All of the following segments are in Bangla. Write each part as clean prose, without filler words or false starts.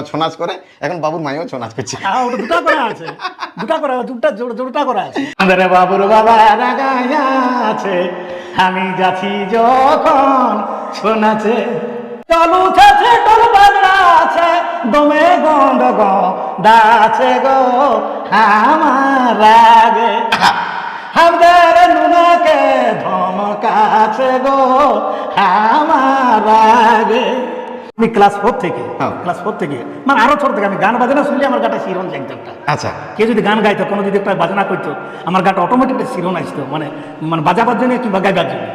ছৌ নাচ করে, এখন বাবুর মাইও ছৌ নাচ করছে। ওটা দুটা করে আছে, দুটা করে দুটা জোড়টা করে আছে। আমাদের বাবুর বাবা রাগাইয়া আছে, আমি যাচ্ছি যখন ছৌ নাচে। চল উঠেছে টোল বাজনা আছে, দমে গন্ধ আছে গো আমার রাগে, আমাদের নুনাকে ধমকাছে গো আমার রাগে। আমি ক্লাস 4 থেকে মানে আরো ছোট থেকে আমি গান বাজনা শুনলে আমার গাটা শিরন জাগতো একটা। আচ্ছা, কেউ যদি গান গাইতো, কোনো যদি একটা বাজনা করতো, আমার গাটা অটোমেটিক শিরন আসতো, মানে মানে বাজাবার জন্য কিংবা গাইবার জন্য।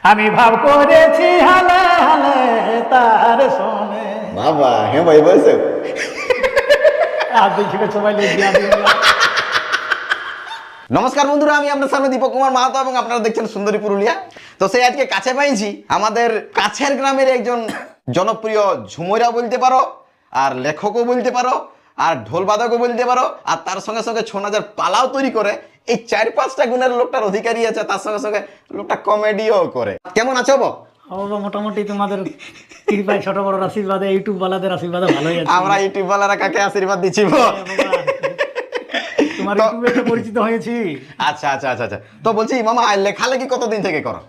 আমি ভাব করেছি হালে হালে তার শোনে। বাবা হ্যাঁ ভাই বলছো। আর দেখবে সবাই লেগে নমস্কার বন্ধুরা, আমি আপনার সামনে দীপক কুমার মাহাতো এবং আপনারা দেখছেন সুন্দরী পুরুলিয়া। তো সেই আজকে কাছে পাইছি আমাদের কাছের গ্রামের একজন জনপ্রিয় ঝুমুরা বলতে পারো, আর লেখকও বলতে পারো, আর ঢোলবাদকও বলতে পারো, আর তার সঙ্গে সঙ্গে ছৌ নাচের পালাও তৈরি করে। এই 4-5টা গুণের লোকটার অধিকারী আছে, তার সঙ্গে সঙ্গে লোকটা কমেডিও করে। কেমন আছো বো? মোটামুটি তোমাদের কৃপায় ছোট বড় আশীর্বাদে, ইউটিউব বালাদের আশীর্বাদে ভালোই আছে। আমরা ইউটিউব বালারা কাকে আশীর্বাদ দিচ্ছি বো? তোমার ইউটিউবে তো পরিচিত হয়েছি। আচ্ছা আচ্ছা আচ্ছা আচ্ছা। তো বলছি মামা, লেখালেখি কতদিন থেকে করো?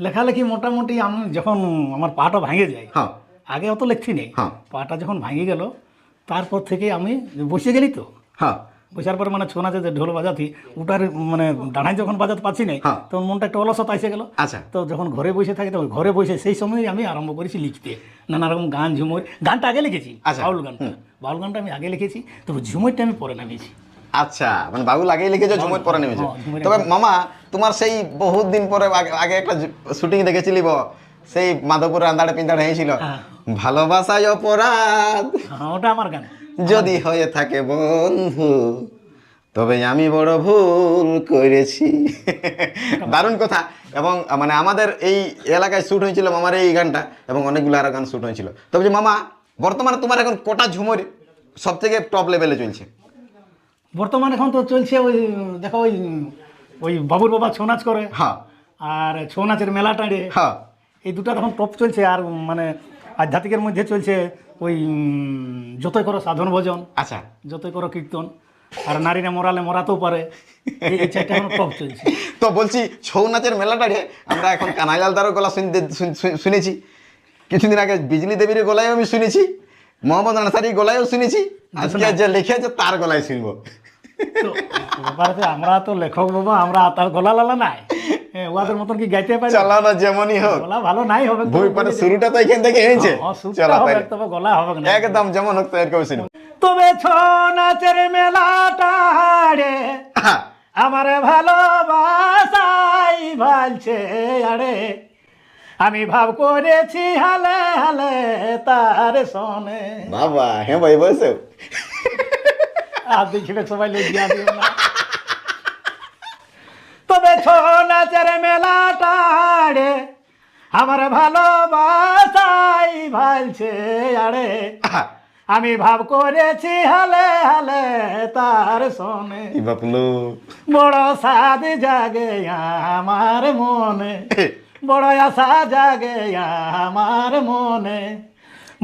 লেখালেখি মোটামুটি আমি যখন আমার পাটা ভাঙে যায়, হ্যাঁ আগে অত লিখছি নেই, হ্যাঁ। পাটা যখন ভাঙে গেল তারপর থেকে আমি বসে গেলি তো, হ্যাঁ বসার পরে মানে ছৌ নাচে যে ঢোল বাজাতি ওটার মানে ডানায় যখন বাজাতে পারছি না, হ্যাঁ। তখন মনটা একটা অলসতা এসে গেল। আচ্ছা। তো যখন ঘরে বসে থাকি, তখন ঘরে বসে সেই সময়ই আমি আরম্ভ করেছি লিখতে নানা রকম গান, ঝুমুর। গানটা আগে লিখেছি, আচ্ছা। বাউল গানটা আমি আগে লিখেছি, তবে ঝুমুরটা আমি পরে নামিয়েছি। আচ্ছা, মানে বাবু লাগিয়ে লিখেছো, ঝুমুর পরে নেমেছে। ঝুমুর তবে মামা, তোমার সেই বহুত দিন পরে আগে একটা শুটিং দেখেছিলি বো, সেই মাধবপুর আন্দাড়ে পিন্দাড়ে হয়েছিল, হ্যাঁ। ভালোবাসায় অপরাধ হ্যাঁ, ওটা আমার গান। যদি হয়ে থাকে বন্ধু, তবে আমি বড় ভুল করেছি। দারুণ কথা। এবং মানে আমাদের এই এলাকায় শ্যুট হয়েছিল মামার এই গানটা, এবং অনেকগুলো আরো গান শ্যুট হয়েছিল। তবে যে মামা, বর্তমানে তোমার এখন কোটা ঝুমুর সব থেকে টপ লেভেলে চলছে? বর্তমানে এখন তো চলছে ওই দেখো, ওই ওই বাবুর বাবা ছৌ নাচ করে, হ্যাঁ আর ছৌ নাচের মেলা টাড়ে, হ্যাঁ। এই দুটো তখন টপ চলছে। আর মানে আধ্যাত্মিকের মধ্যে চলছে ওই যতই করো সাধন ভজন, আচ্ছা। যতই করো কীর্তন, আর নারীরা মরালে মরাতেও পারে, এই চারটা এখন টপ চলছে। তো বলছি, ছৌ নাচের মেলাটারে আমরা এখন কানাইলাল দারও গলা শুনেছি, কিছুদিন আগে বিজলি দেবীর গলায় আমি শুনেছি, মোহাম্মদ আনসারির গলায়ও শুনেছি, আজকে যে লিখেছে তার গলায় শুনবো। তো ব্যাপারে আমরা তো লেখক বাবা, আমরা তার গলা লালা নাই, ওদের মতন কি গাইতে পারি? চালানো যেমনই হোক, গলা ভালো নাই হবে, বই পারে শুরুটা তো এখান থেকে হয়েছে, চলা তাই তবে গলা হবে না একদম যেমন হোক এরকম শুনবো। তবে ছৌ নাচের মেলাটা রে আমার ভালোবাসাই ভালছে আরে, আমি ভাব করেছি হালে হালে তার শোনে। বাবা হ্যাঁ ভাই বলছো। আর দেখবে সবাই লেগে দিও না। তবে ছৌ নাচের মেলাটা রে আমার ভালোবাসাই ভালছে আরে, আমি ভাব করেছি হালে হালে তার শোনে। বড় সাদ জাগে আমার মনে, বড় আশা জাগে আমার মনে,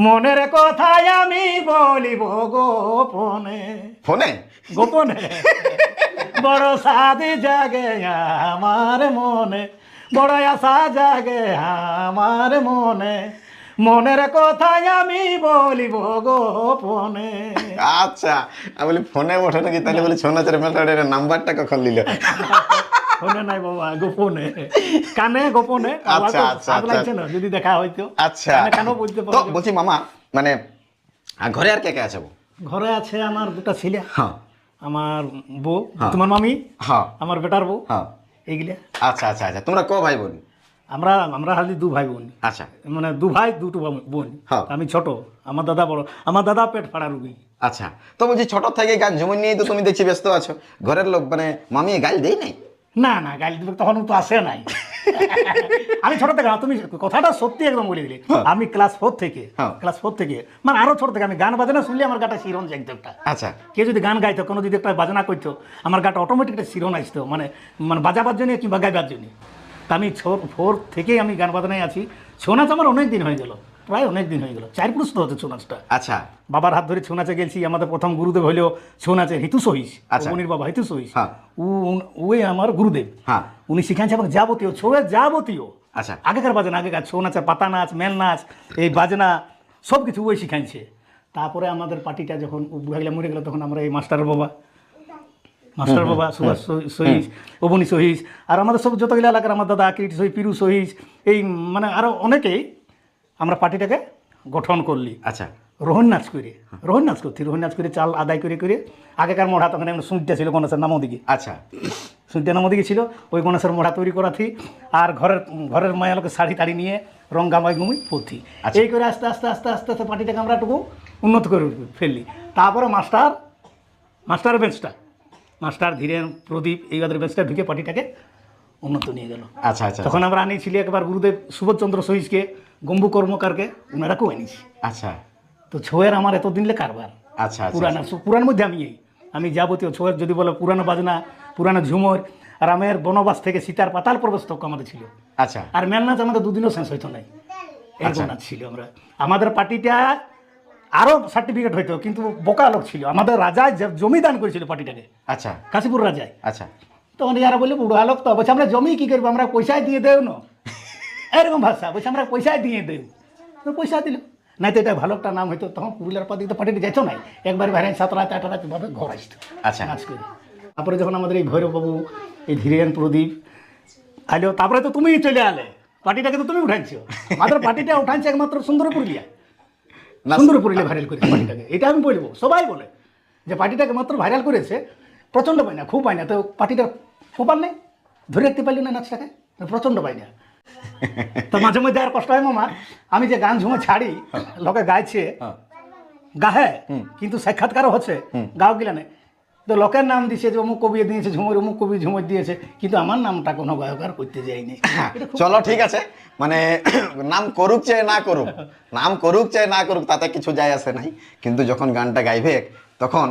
মনের কথাই আমি বলিব গোপনে। ফোনে গোপনে বড় সাদ জাগে আমার মনে, বড় আশা জাগে আমার মনে, মনের কথাই আমি বলিব গোপনে। আচ্ছা, আমি বলি ফোনে ওঠে নাকি, তাহলে বলি ছৌ নাচের মেলাটার নাম্বারটা কখন নিল? ফোনে নাই বাবা, গোপনে, কানে গোপনে। আচ্ছা আচ্ছা আচ্ছা, যদি দেখা হইতো। আচ্ছা, কেন বলতে তো বলছি মামা, মানে ঘরে আর কে কে আছে? ঘরে আছে আমার দুটা ছেলে, হ্যাঁ, আমার বউ, তোমার মামি, হ্যাঁ, আমার বেটার বউ, হ্যাঁ। এইগুলা। আচ্ছা আচ্ছা আচ্ছা, তোমরা ক ভাই বোন? আমরা হালি 2 ভাই বোন। আচ্ছা, মানে 2 ভাই 2 বোন। হ্যাঁ। আমি ছোট, আমার দাদা বড়, আমার দাদা পেট ফাড়া রুগী। আচ্ছা। তো বলছি, ছোট থেকে গান ঝুমুর নিয়েই তো তুমি দেখছি ব্যস্ত আছো, ঘরের লোক মানে মামি গাল দেই নাই? না না, গালি দিবে তখন তো আসে নাই। আমি ছোট থেকে, তুমি কথাটা সত্যি একদম বলে দিলে, আমি ক্লাস 4 থেকে মানে আরো ছোট থেকে আমি গান বাজনা শুনলে আমার গাটা শিরন জাগতো একটা। আচ্ছা। কেউ যদি গান গাইতো, কোনো যদি একটা বাজনা করতো, আমার গাটা অটোমেটিক একটা শিরন আসতো, মানে মানে বাজাবার জন্য কিংবা গাইবার জন্য। তা আমি 4 থেকেই আমি গান বাজনায় আছি। ছৌ নাচ আমার অনেক দিন হয়ে গেল, প্রায় অনেক দিন হয়ে গেল, 4 পুরুষ তো হচ্ছে ছৌ নাচটা। আচ্ছা বাবার হাত ধরে ছৌ নাচে গেছি। আমাদের প্রথম গুরুদেব হইলো ছৌ নাচের হিতু সহিস, আচ্ছা। মনির বাবা হিতু সহিস। হ্যাঁ। ওই আমার গুরুদেব। হ্যাঁ। উনি শিখাইছে আমাকে যাবতীয় ছৌয়ের যাবতীয়, আচ্ছা আগেকার বাজনা, আগেকার ছৌ নাচের পাতা নাচ, মেল নাচ, এই বাজনা সব কিছু ওই শিখাইছে। তারপরে আমাদের পার্টিটা যখন বুঝাইলে মরে গেল, তখন আমরা এই মাস্টার বাবা সুভাষ সহিস, অবনী সহিস, আর আমাদের সব যতগুলো এলাকার আমার দাদা কিট সহিস, পিরু সহিস, এই মানে আরও অনেকেই আমরা পার্টিটাকে গঠন করলি। আচ্ছা রোহন নাচ করে রোহন নাচ করে চাল আদায় করে করে আগেকার মঠা তখন এমন সুইটটা ছিল গণেশের নামও দিকে, আচ্ছা সুইটটা নামও দিকে ছিল, ওই গণেশের মঠা তৈরি করাথি। আর ঘরের মায়া লোকের শাড়ি টাড়ি নিয়ে রঙ্গামাই গুমি পড়তি। আচ্ছা। এই করে আস্তে আস্তে আস্তে আস্তে আস্তে পার্টিটাকে আমরা একটু উন্নত করে ফেললি। তারপরে মাস্টার বেঞ্চটা, মাস্টার ধীরেন প্রদীপ এই বেঞ্চটা ঢুকে পার্টিটাকে উন্নত নিয়ে গেল। আচ্ছা আচ্ছা তখন আমরা আনিয়েছিলি একবার গুরুদেব সুবোধচন্দ্র সহিসকে, গম্বু কর্মকারকে, ওনারাকেও আনিয়েছি। আচ্ছা তো ছৌয়ের আমার এতদিন কারবার, আচ্ছা পুরানোর মধ্যে আমি যাবতীয় ছৌয়ের যদি বলো পুরানো বাজনা, পুরানো ঝুমর, রামের বনবাস থেকে সীতার পাতাল প্রবেশ তক আমাদের ছিল। আচ্ছা আর মেল নাচ আমাদের দুদিনও শেষ হইতো নাই, এরকম নাচ ছিল। আমাদের পার্টিটা আরও সার্টিফিকেট হইতো, কিন্তু বোকা লোক ছিল। আমাদের রাজায় জমি দান করেছিল পার্টিটাকে, আচ্ছা কাশীপুর রাজায়। আচ্ছা তখন যারা বললে বুড়া লোক তো বলছে আমরা জমি কী করবো, আমরা পয়সায় দিয়ে দেও না, এরকম ভাষা বলছে আমরা পয়সায় দিয়ে দেব। তো পয়সা দিল নাই তো এটা ভালো একটা নাম হইতো। তখন পুরুলিয়ার পার্টি তো পার্টিতে যেত নাই, একবার বাইরে 7 রাত 8 রাত ভাবে ঘর আসতো আচ্ছা নাচ করে। তারপরে যখন আমাদের এই ভৈরববাবু, এই ধীরেন প্রদীপ আইলো, তারপরে তো তুমি চলে আলে, পার্টিটাকে তো তুমি উঠাইছো। আমাদের পার্টিটা উঠাইছে একমাত্র সুন্দর পুরুলিয়া ভাইরাল করেছে পার্টিটাকে। এটা আমি বলবো, সবাই বলে যে পার্টিটাকে মাত্র ভাইরাল করেছে, প্রচণ্ড পাই না, খুব পাই না। তো পার্টিটা ফোপার নেই, ধরে রাখতে পারলি না নাচটাকে, প্রচণ্ড পাই না। তো মাঝে মধ্যে আর কষ্ট হয় মামা, আমি যে গান ঝুমে ছাড়ি, লোকে গাইছে গাহে, কিন্তু সাক্ষাৎকারও হচ্ছে, গাও গিলা নেই। তো লোকের নাম দিয়েছে যে অমুক কবি দিয়েছে ঝুমর, অমুক কবি ঝুমর দিয়েছে, কিন্তু আমার নামটা কোনো গায়ক আর করতে যায়নি। চলো ঠিক আছে, মানে নাম করুক চাই না করুক তাতে কিছু যায় আসে নাই, কিন্তু যখন গানটা গাইবে তখন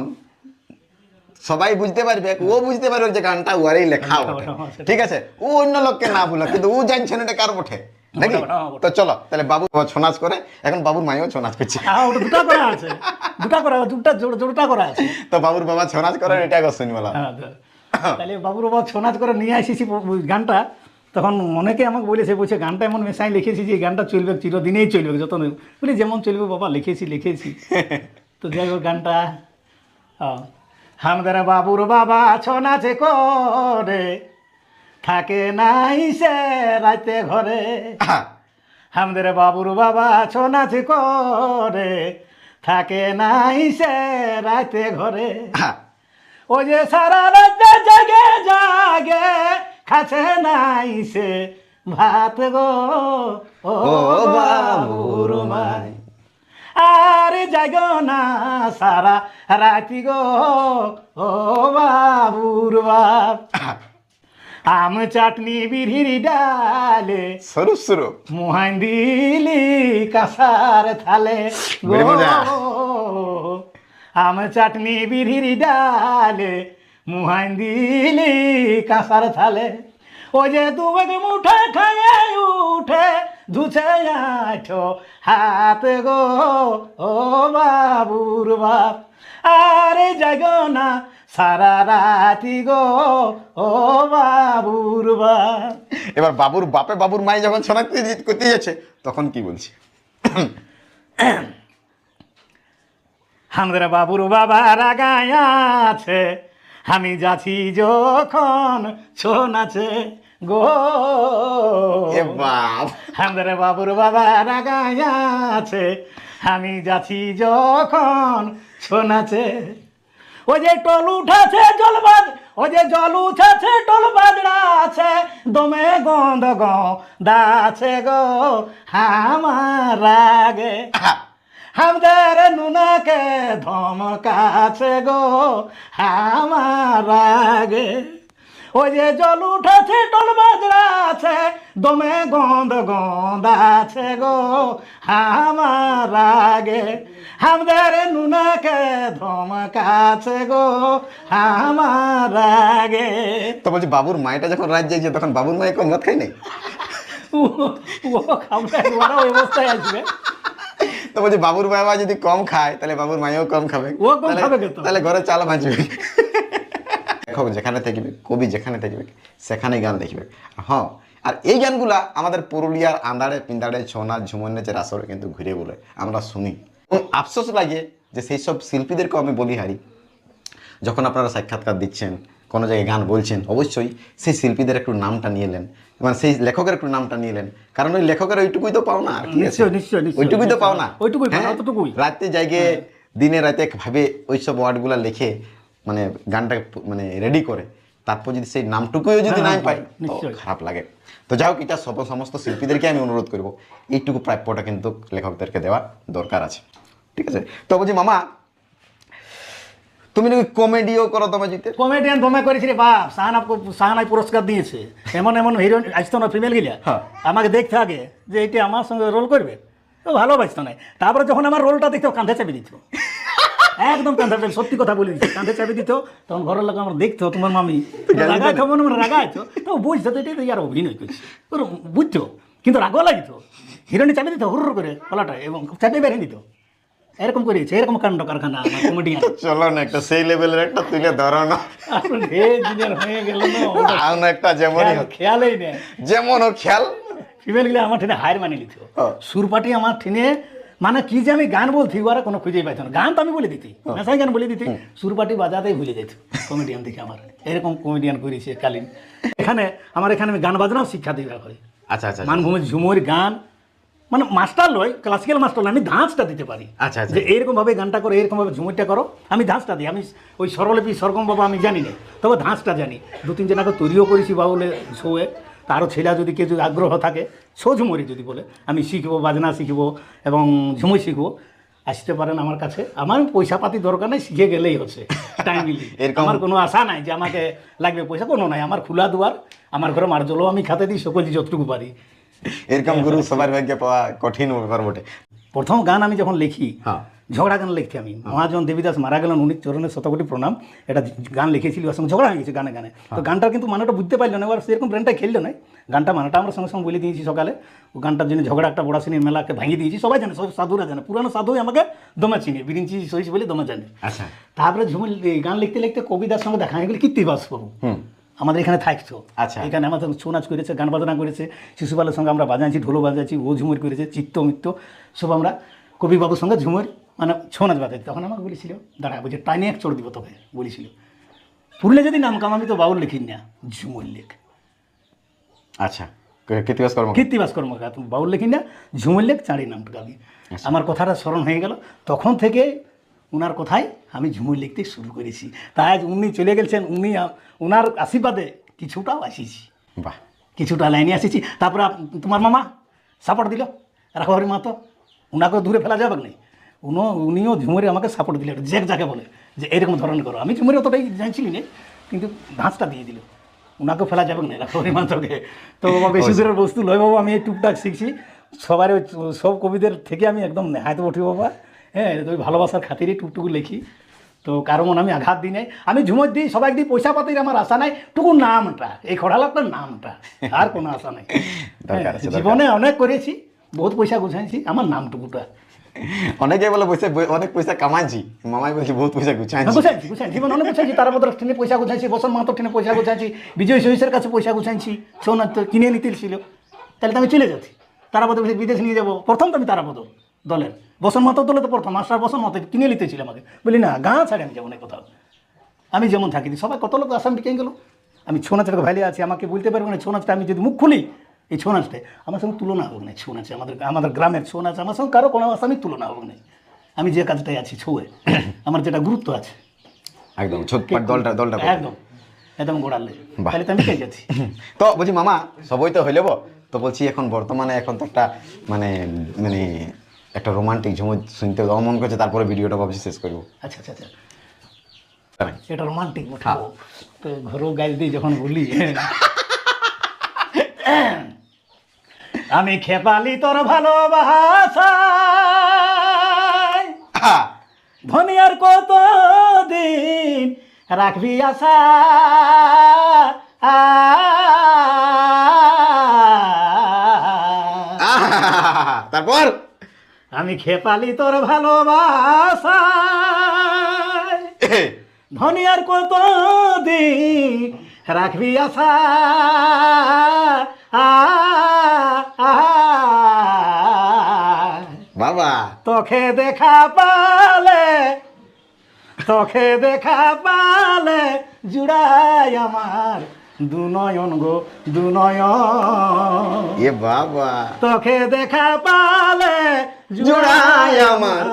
সবাই বুঝতে পারবে, ও বুঝতে পারবে যে গানটা ওয়ারই লেখা বটে। ঠিক আছে, ও অন্য লোককে না বলে, কিন্তু ও জানছে না এটা কার বটে নাকি। তো চলো তাহলে বাবু ছৌ নাচ করে, এখন বাবুর মাইও ছৌ নাচ করছে। দুটা করা আছে, জোড়টা করা আছে। তো বাবুর বাবা ছৌ নাচ করে, এটা শুনি বলা। তাহলে বাবুর বাবা ছৌ নাচ করে নিয়ে আসিছি গানটা। তখন অনেকে আমাকে বলেছে, বলছে গানটা এমন মেশাই লিখেছি যে গানটা চলবে, চিরদিনেই চলবে, যত বলি যেমন চলবে বাবা লিখেছি। তো যাই হোক গানটা, আমাদের বাবুর বাবা ছৌ নাচে করে, থাকে নাই সে রাতে ঘরে। আমাদের বাবুর বাবা ছৌ নাচে করে, থাকে নাই সে রাতে ঘরে। ও যে সারা রাত জাগে খাচ্ছে নাই সে ভাত গো, ও বাবুর মাই। আর জাগো না সারা রাতি গো, ও বাবুর বাপ। আম চাটনি বিড়ির ডালে সরু মুহাইন দিলি কাঁসার থালে গো। আম চাটনি বিড়ির ডালে মুহাইন দিলি কাঁসার থালে। ও যে দুবেগ মুঠে খাইয়ে উঠে ধুছে আঠো হাত গো, ও বাবুর বাপ। আরে জাগো না সারা রাতি গো, ও বাবুর বাপ। এবার বাবুর বাপে বাবুর মাই যখন ছৌ নাচ করতে যাচ্ছে তখন কি বলছি? আমাদের বাবুর বাবা রাগায় আছে, আমি যাচ্ছি যখন ছৌ নাচে গো। আমাদের বাবুর বাবা রাগায় আছে, আমি যাচ্ছি যখন ছৌ নাচে। ওই যে টল উঠাছে জলবাদ, ওই যে জল উঠাছে টল বাজরা আছে, দমে গন্ধ দাছে গো আমার রাগে। আমাদের নুনাকে ধমকাছে গো আমার রাগে। ওই যে জল উঠেছে টল বাজরা আছে, দমে গন্ধ আছে গো আমার রাগে। আমাদের নুনাকে ধমকাছে গো আমার রাগে। তো বলছি বাবুর মাইটা যখন রাত যাইছে তখন বাবুর মাই কম মত খাই নাই? ও খাবে, ওরা ওই অবস্থায় আসবে, তো বলছি বাবুর বাবা যদি কম খায় তাহলে বাবুর মায়েও কম খাবে, ও কম খাবে কে তো? তাহলে ঘরে চাল ভাজবে। লেখক যেখানে থাকবে, কবি যেখানে থাকবে, সেখানে গান লিখবে। হ্যাঁ, আর এই গানগুলা আমাদের পুরুলিয়ার আন্দাড়ে পিন্দাড়ে ছৌ নাচ ঝুমর নাচের আসরে কিন্তু ঘুরে বলে আমরা শুনি। এবং আফসোস লাগে যে সেই সব শিল্পীদেরকেও আমি বলি হারি, যখন আপনারা সাক্ষাৎকার দিচ্ছেন, কোনো জায়গায় গান বলছেন, অবশ্যই সেই শিল্পীদের একটু নামটা নিয়ে এলেন, মানে সেই লেখকের একটু নামটা নিয়ে এলেন, কারণ ওই লেখকের ওইটুকুই তো পাও না, আর কি আছে? নিশ্চয় নিশ্চয় নিশ্চয় ওইটুকুই তো পাও না, ওইটুকুই পাও না, হ্যাঁ? অতটুকুই। রাতে জায়গে দিনে রাতে ভাবে ওইসব ওয়ার্ডগুলো লিখে মানে গানটা মানে রেডি করে, তারপর যদি সেই নামটুকুও যদি নাই পাই তো নিশ্চয়ই। খারাপ লাগে। তো যাই হোক, এটা সমস্ত শিল্পীদেরকে আমি অনুরোধ করব, এইটুকু প্রাপ্যটা কিন্তু লেখকদেরকে দেওয়া দরকার আছে, ঠিক আছে? তো বলছি মামা, তুমি নাকি কমেডিও করো তোমার জিতে? কমেডিয়ান দমে করেছি রে বাপ, সাহানাই পুরস্কার দিয়েছে। এমন এমন হিরোইন আসতো না, ফিমেল গিলা, হ্যাঁ। আমাকে দেখতে আগে যে এইটা আমার সঙ্গে রোল করবে, তো ভালোবাসতো না। তারপরে যখন আমার রোলটা দেখতো, কাঁধে চাপি দিত, একদম কাঁধে চাপি, সত্যি কথা বলে দিত, কাঁধে চাপি দিত। তখন ঘরের লোক আমার দেখতো, তোমার মামি রাগাইতো, মনে মনে রাগাইতো, তো বুঝতো তো এটাই তো ইয়ার অভিনয় করছে, ওর বুঝতো, কিন্তু রাগও লাগিত। হিরোইনে চাপি দিত হুর করে গলাটা, এবং চাপি বেরিয়ে দিত। এরকম করেছে, এরকম কাণ্ড কারখানা আমার কমেডিয়ান। চলো না একটা সেই লেভেলের একটা তুলে ধরো না, এখন হে জিনিয়ার হয়ে গেল না, ওটা আও না একটা যেমনই হোক, খেয়ালই নেই। যেমন হোক খেয়াল। ফিমেল গুলো আমার ঠেনে হায়ার মানে নিত, হ্যাঁ। সুরপাটি আমার ঠেনে, মানে কি যে আমি গান বলছি ওরা কোনো খুঁজেই পাইতো না। গান তো আমি বলে দিতি, মেশাই গান বলে দিতি, সুরপাটি বাজাতেই ভুলে যেত কমেডিয়ান দেখে আমার। এরকম কমেডিয়ান করেছে কালীন। এখানে আমি গান বাজনাও শিক্ষা দেওয়া হয়, আচ্ছা আচ্ছা মানভূমি ঝুমুর গান, মানে মাস্টার লয়, ক্লাসিক্যাল মাস্টার লয়, আমি ধাঁচটা দিতে পারি। আচ্ছা, আচ্ছা। যে এইরকম ভাবে গানটা করো, এরকম ভাবে ঝুমুরটা করো, আমি ধাঁচটা দিই। আমি ওই স্বরলিপি সরগম বাবা আমি জানি না, তবে ধাঁচটা জানি। 2-3 জনাকে তৈরিও করেছি বাউলে শোয়ে। তারও ছেলে যদি কেউ যদি আগ্রহ থাকে, শো ঝুমুরি যদি বলে, আমি শিখবো, বাজনা শিখবো এবং ঝুমুর শিখবো, আসতে পারেন আমার কাছে। আমার পয়সা পাতি দরকার নেই, শিখে গেলেই হচ্ছে টাইমলি। এরকম- আমার কোনো আশা নাই যে আমাকে লাগবে পয়সা, কোনো নাই। আমার খোলা দুয়ার, আমার ঘরে মার জলও আমি খাতে দিই, সকল যতটুকু পারি। এরকম গুরু সবার ভাগ্যে পাওয়া কঠিন ব্যাপার বটে। প্রথম গান আমি যখন লিখি, হ্যাঁ। ঝগড়া গান লিখতে, আমি মহাজন দেবীদাস মারা গেলেন, উনি চরণের শতকোটি প্রণাম, এটা গান লিখেছিল, ওর সঙ্গে ঝগড়া হয়ে গেছে গানে গানে। তো গানটার কিন্তু মানেটা বুঝতে পারলো না, এবার সেরকম ব্রেনটা খেললো না। গানটা মানেটা আমরা সঙ্গে সঙ্গে বলে দিয়েছি সকালে। ও গানটার জন্য ঝগড়া একটা বড় শ্রেণীর মেলাকে ভাঙিয়ে দিয়েছি, সবাই জানে, সব সাধুরা জানে, পুরানো সাধুই আমাকে দমা চিনি, বিরিঞ্চি সহিস বলে দমা জানে। আচ্ছা। তারপরে ঝুমুর এই গান লিখতে লিখতে কবিতার সঙ্গে দেখা হয়ে গেলে কীর্তিবাস করবো, আমাদের এখানে থাকতো। আচ্ছা। এখানে আমাদের ছৌ নাচ করেছে, গান বাজনা করেছে, শিশুপালের সঙ্গে আমরা বাজাইছি, ঢোলো বাজাইছি, ও ঝুমুর করেছে, চিত্ত মিত্ত সব আমরা কবিবাবুর সঙ্গে ঝুমুর মানে ছৌ নাচ বাজাইছি। তখন আমাকে বলেছিল, দাঁড়া বলছে টাইনে এক চড় দিব তোকে, বলেছিল পুরুলে যদি নাম কামাবি তো বাউল লিখিন না, ঝুমুর লেখ। আচ্ছা, কৃতিবাস কর্ম। কীর্তিবাস কর্মকার, তুমি বাউল লিখিন না, ঝুমুর লেখ, চাঁড়ি নামটা গাবি। আমার কথাটা স্মরণ হয়ে গেল, তখন থেকে ওনার কথায় আমি ঝুমুর লিখতে শুরু করেছি। তাই উনি চলে গেছেন, ওনার আশীর্বাদে কিছুটাও আসিছি, বাহ, কিছুটা লাইনে আসিছি। তারপরে তোমার মামা সাপোর্ট দিল, রাঘবহরি মাহাতো, ওনাকেও দূরে ফেলা যাবে না। উনিও ঝুমুরে আমাকে সাপোর্ট দিল, যাকে বলে যে এরকম ধরনের করো। আমি ঝুমুরে অতটাই জানছিলি না, কিন্তু ধাঁচটা দিয়ে দিল, ওনাকেও ফেলা যাবে না, রাঘবহরি মাহাতোকে। তো বাবা বেশি দূরের বস্তু লয় বাবু, আমি এই টুকটাক শিখছি সবার, ওই সব কবিদের থেকে আমি একদম নেহায়তো উঠি বাবা। হ্যাঁ, ওই ভালোবাসার খাতিরে টুকটুকু লিখি, তো কারো মনে আমি আঘাত দিই নাই। আমি ঝুমুর দিই, সবাই দিই, পয়সা পাতির আমার আশা নাই, টুকু নামটা, এই খড়ালাটার নামটা, আর কোনো আশা নাই। দরকার আছে, দরকার। জীবনে অনেক করেছি, বহুত পয়সা গুছাইছি, আমার নামটুকুটা অনেকে বলে অনেক পয়সা কামাইছি, মামাই বলছি বহুত পয়সা গুছাইছি। গুছাইছি, জীবন অনেক গুছাইছি। তার মধ্যে ট্রেনে পয়সা গুছাইছি, বসন মাহাতো ট্রেনে পয়সা গুছাইছি, বিজয় সহিসের কাছে পয়সা গুছাইছি, সোনা তো কিনে নিতে ছিল, তাহলে তো আমি চলে যাচ্ছি। তারাপদ বিদেশ নিয়ে যাবো, প্রথম তো আমি তারাপদ দলের, বসন মাহাতো দলে তো প্রথম, মাস্টার বসন মাহাতো কিনে নিতে ছিল আমাকে। বলি না, গাঁ ছাড়ে আমি যাবো না কোথাও, আমি যেমন থাকি। সবাই কত লোক আসাম দিকে গেলো, আমি ছৌ নাচের ভ্যালি আছি, আমাকে বলতে পারবো না ছৌ নাচটা, আমি যদি মুখ খুলি এই ছৌ নাচটায় আমার সঙ্গে তুলনা হোক না। ছৌ নাচে আমাদের গ্রামের ছৌ নাচ আমার সঙ্গে কারো কোনো আসামি তুলনা হোক না। আমি যে কাজটাই আছি ছৌয়ে, আমার যেটা গুরুত্ব আছে, একদম ছোটপাট দলটা একদম একদম গোড়ালে, বাহ। তাহলে তো আমি পেয়ে যাচ্ছি। তো বলছি মামা, সবই তো হইলেব, তো বলছি এখন বর্তমানে এখন তো একটা মানে মানে একটা রোমান্টিক ঝুমুর শুনতে মন করছে, তারপরে ভিডিওটা ভাবছি শেষ করবো। আচ্ছা আচ্ছা আচ্ছা, এটা রোমান্টিক উঠাবো তো, ঘরেও গাইল দিই যখন বলি, আমি খেপালি তোর ভালোবাসা ধনিয়ার কত দিন রাখবি আশা, তারপর আমি খেপালি তোর ভালোবাসা ধনী আর কত দিন রাখবি আশা বাবা তোকে দেখা পালে জুড়াই আমার দুনয়ন গো দুনয়ন এ বাবা তোকে দেখা পালে জুড়াই আমার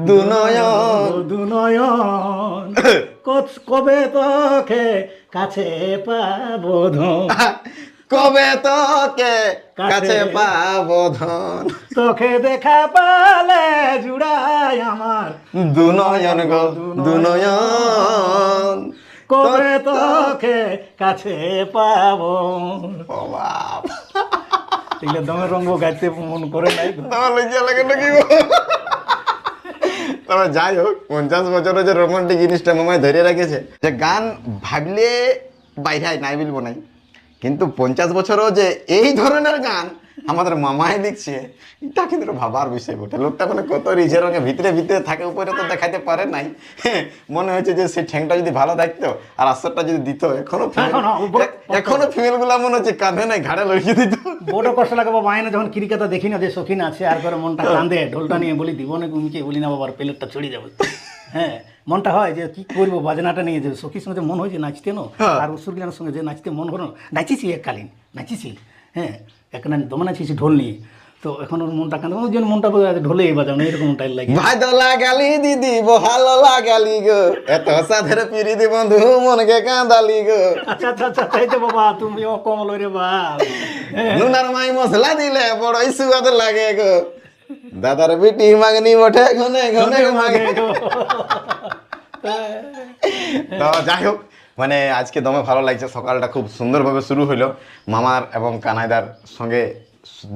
দুনয়ন। দুনয়ন কবে তোকে কাছে পাবো ধন কবে তোকে কাছে পাবো ধন তোকে দেখা পালে জুড়াই আমার দুনয়ন গো দুনয়ন। কবে তোকে কাছে পাবো বাবা এগুলো দমের রঙ্গ গাইতে মন করে নাই তো। আমার লজ্জা লাগে না কি গো? তবে যাই হোক 50 বছরের যে রোমান্টিক জিনিসটা মামায় ধরে রেখেছে, যে গান ভাবলে বাইরে নাই বলবো নাই, কিন্তু 50 বছরও যে এই ধরনের গান আমাদের মামায় লিখছে, এটা কিন্তু ভাবার বিষয় বটে। লোকটা মানে কত রিঝের রঙে ভিতরে ভিতরে থাকে, উপরে তো দেখাতে পারে নাই। মনে হয়েছে যে সেই ঠ্যাংটা যদি ভালো থাকতো আর আসরটা যদি দিত, এখনো ফিমেল গুলা মনে হচ্ছে কাঁধে নাই ঘাড়ে লড়িয়ে দিত। বড় কষ্ট লাগে বাবা, মায়ের যখন ক্রিকেটা দেখি না যে শৌখিন আছে আর করে মনটা কান্দে, ঢোলটা নিয়ে বলি দিব না ঘুমিয়ে বলি না বাবার প্লেটটা ছড়িয়ে যাবে। হ্যাঁ মনটা হয় যে কি করবো, বাজনাটা নিয়ে যে সখীর সঙ্গে যে মন হয় যে নাচতে নো, আর উৎসুরগিলার সঙ্গে যে নাচতে মন হলো, নাচিছি এককালীন নাচিছি। হ্যাঁ একটা দমে নাচিছি ঢোল নিয়ে, তো এখন ওর মনটা কান্দে, ওই জন্য মনটা ঢোলে বাজাও না, এরকম টাইল লাগে। ভালো লাগালি দিদি ভালো লাগালি গো, এত সাধের পিরিদি বন্ধু মনকে কাঁদালি গো। আচ্ছা আচ্ছা আচ্ছা তাই তো বাবা, তুমি ও কমল রে বাপ। নুনার মাই মশলা দিলে বড়ই সুয়াদ লাগে গো, দাদার বিটি মাগনি ওঠে ঘনে ঘনে মাগে গো। তো যাই হোক, মানে আজকে দমে ভালো লাগছে, সকালটা খুব সুন্দরভাবে শুরু হইলো মামার এবং কানাইদার সঙ্গে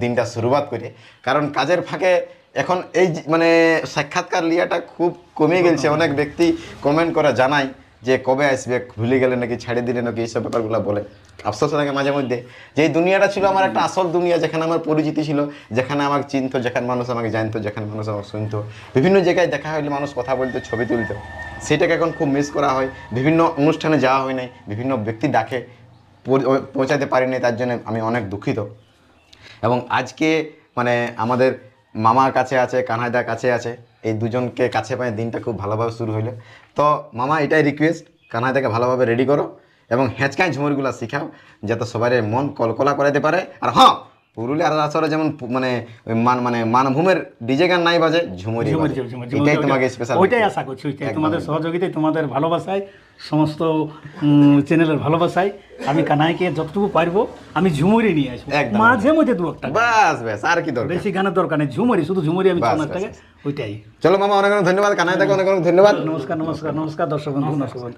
দিনটা শুরুবাত করে। কারণ কাজের ফাঁকে এখন এই মানে সাক্ষাৎকার লিয়াটা খুব কমে গেছে। অনেক ব্যক্তি কমেন্ট করে জানায় যে কবে আসবে, ভুলে গেলে নাকি, ছাড়িয়ে দিলে নাকি, এইসব ব্যাপারগুলো বলে। আফসোস লাগে মাঝে মধ্যে যে এই দুনিয়াটা ছিল আমার একটা আসল দুনিয়া, যেখানে আমার পরিচিতি ছিল, যেখানে আমাকে চিনতো, যেখানে মানুষ আমাকে জানতো, যেখানে মানুষ আমাকে শুনতো, বিভিন্ন জায়গায় দেখা হইলে মানুষ কথা বলতো, ছবি তুলতো, সেটাকে এখন খুব মিস করা হয়। বিভিন্ন অনুষ্ঠানে যাওয়া হয় নাই, বিভিন্ন ব্যক্তি ডাকে পৌঁছাতে পারিনি, তার জন্য আমি অনেক দুঃখিত। এবং আজকে মানে আমাদের মামার কাছে আছে, কানাইদার কাছে আছে, এই দুজনকে কাছে পায় দিনটা খুব ভালোভাবে শুরু হইলো। তো মামা এটাই রিকোয়েস্ট, কানাইদাকে ভালোভাবে রেডি করো এবং হেঁচকায় ঝুমুরগুলো শিখাও, যাতে সবাই মন কলকলা করাতে পারে। আর হ্যাঁ, পুরুলিয়ার আসরে যেমন মানে মানভূমের ডিজে গান নাই বাজে, ঝুমুরি বাজে। এটাই তোমাকে স্পেশাল, ওইটাই আশা করছি, ওইটাই তোমাদের সহযোগিতায়, তোমাদের ভালোবাসায়, সমস্ত চ্যানেলের ভালোবাসায় আমি কানাইকে যতটুকু পারবো আমি ঝুমুরি নিয়ে আসবো, একদম। মাঝে মধ্যে দু একটা, বাস ব্যাস, আর কি দরকার, বেশি গানের দরকার নেই, ঝুমুরি, শুধু ঝুমুরি আমি বাস, শোনার থেকে ওইটাই। চলো মামা, অনেক অনেক ধন্যবাদ, কানাইদাকে অনেক অনেক ধন্যবাদ। নমস্কার নমস্কার নমস্কার দর্শক বন্ধু, নমস্কার।